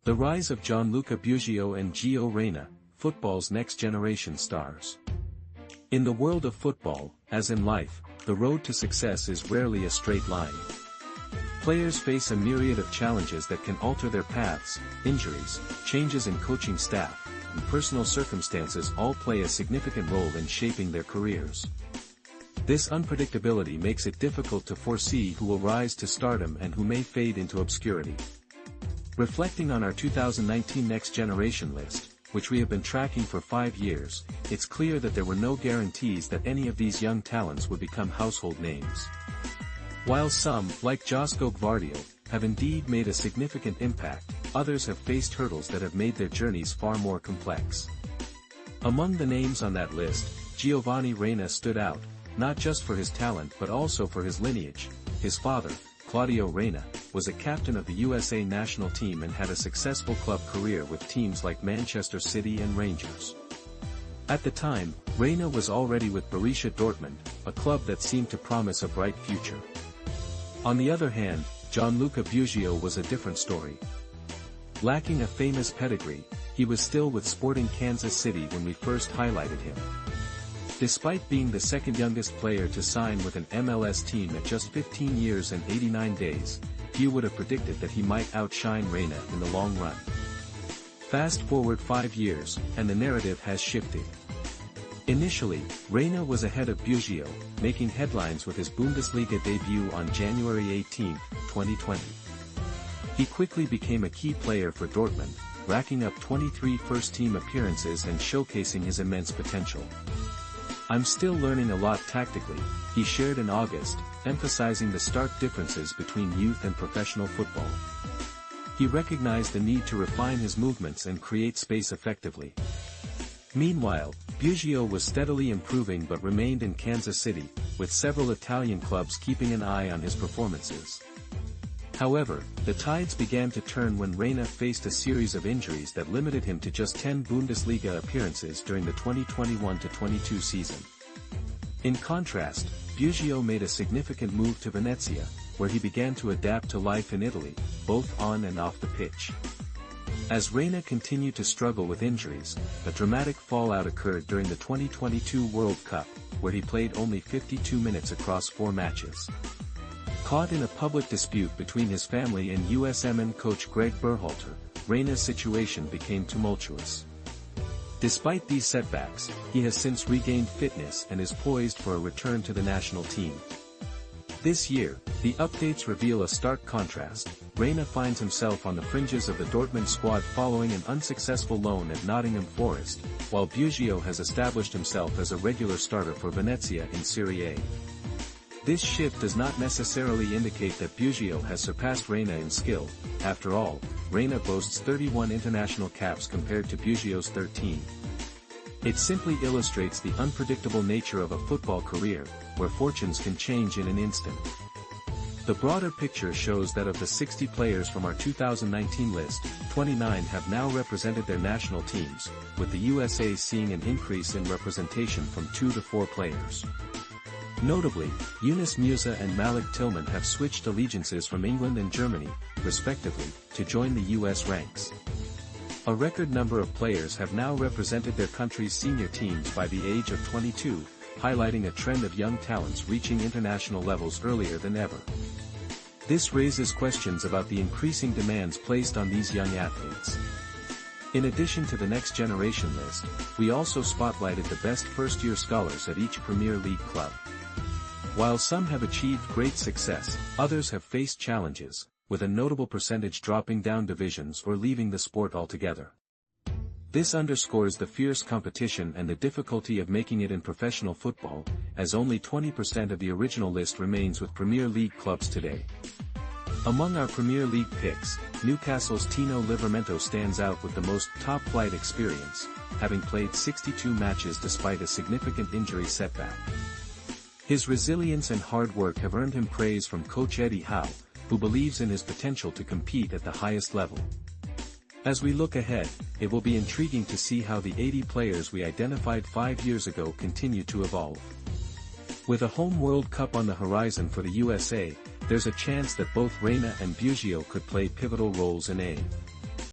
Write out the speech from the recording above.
The rise of Gianluca Busio and Gio Reyna, football's next-generation stars. In the world of football, as in life, the road to success is rarely a straight line. Players face a myriad of challenges that can alter their paths. Injuries, changes in coaching staff, and personal circumstances all play a significant role in shaping their careers. This unpredictability makes it difficult to foresee who will rise to stardom and who may fade into obscurity. Reflecting on our 2019 Next Generation list, which we have been tracking for 5 years, it's clear that there were no guarantees that any of these young talents would become household names. While some, like Gianluca Busio, have indeed made a significant impact, others have faced hurdles that have made their journeys far more complex. Among the names on that list, Gio Reyna stood out, not just for his talent but also for his lineage. His father, Claudio Reyna, was a captain of the USA national team and had a successful club career with teams like Manchester City and Rangers. At the time, Reyna was already with Borussia Dortmund, a club that seemed to promise a bright future. On the other hand, Gianluca Busio was a different story. Lacking a famous pedigree, he was still with Sporting Kansas City when we first highlighted him. Despite being the second youngest player to sign with an MLS team at just 15 years and 89 days, few would have predicted that he might outshine Reyna in the long run. Fast forward 5 years, and the narrative has shifted. Initially, Reyna was ahead of Busio, making headlines with his Bundesliga debut on January 18, 2020. He quickly became a key player for Dortmund, racking up 23 first-team appearances and showcasing his immense potential. "I'm still learning a lot tactically," he shared in August, emphasizing the stark differences between youth and professional football. He recognized the need to refine his movements and create space effectively. Meanwhile, Busio was steadily improving but remained in Kansas City, with several Italian clubs keeping an eye on his performances. However, the tides began to turn when Reyna faced a series of injuries that limited him to just 10 Bundesliga appearances during the 2021-22 season. In contrast, Busio made a significant move to Venezia, where he began to adapt to life in Italy, both on and off the pitch. As Reyna continued to struggle with injuries, a dramatic fallout occurred during the 2022 World Cup, where he played only 52 minutes across 4 matches. Caught in a public dispute between his family and USMN coach Greg Berhalter, Reyna's situation became tumultuous. Despite these setbacks, he has since regained fitness and is poised for a return to the national team. This year, the updates reveal a stark contrast. Reyna finds himself on the fringes of the Dortmund squad following an unsuccessful loan at Nottingham Forest, while Busio has established himself as a regular starter for Venezia in Serie A. This shift does not necessarily indicate that Busio has surpassed Reyna in skill. After all, Reyna boasts 31 international caps compared to Busio's 13. It simply illustrates the unpredictable nature of a football career, where fortunes can change in an instant. The broader picture shows that of the 60 players from our 2019 list, 29 have now represented their national teams, with the USA seeing an increase in representation from 2 to 4 players. Notably, Yunus Musa and Malik Tillman have switched allegiances from England and Germany, respectively, to join the US ranks. A record number of players have now represented their country's senior teams by the age of 22, highlighting a trend of young talents reaching international levels earlier than ever. This raises questions about the increasing demands placed on these young athletes. In addition to the Next Generation list, we also spotlighted the best first-year scholars at each Premier League club. While some have achieved great success, others have faced challenges, with a notable percentage dropping down divisions or leaving the sport altogether. This underscores the fierce competition and the difficulty of making it in professional football, as only 20% of the original list remains with Premier League clubs today. Among our Premier League picks, Newcastle's Tino Livramento stands out with the most top-flight experience, having played 62 matches despite a significant injury setback. His resilience and hard work have earned him praise from coach Eddie Howe, who believes in his potential to compete at the highest level. As we look ahead, it will be intriguing to see how the 80 players we identified 5 years ago continue to evolve. With a home World Cup on the horizon for the USA, there's a chance that both Reyna and Busio could play pivotal roles in A.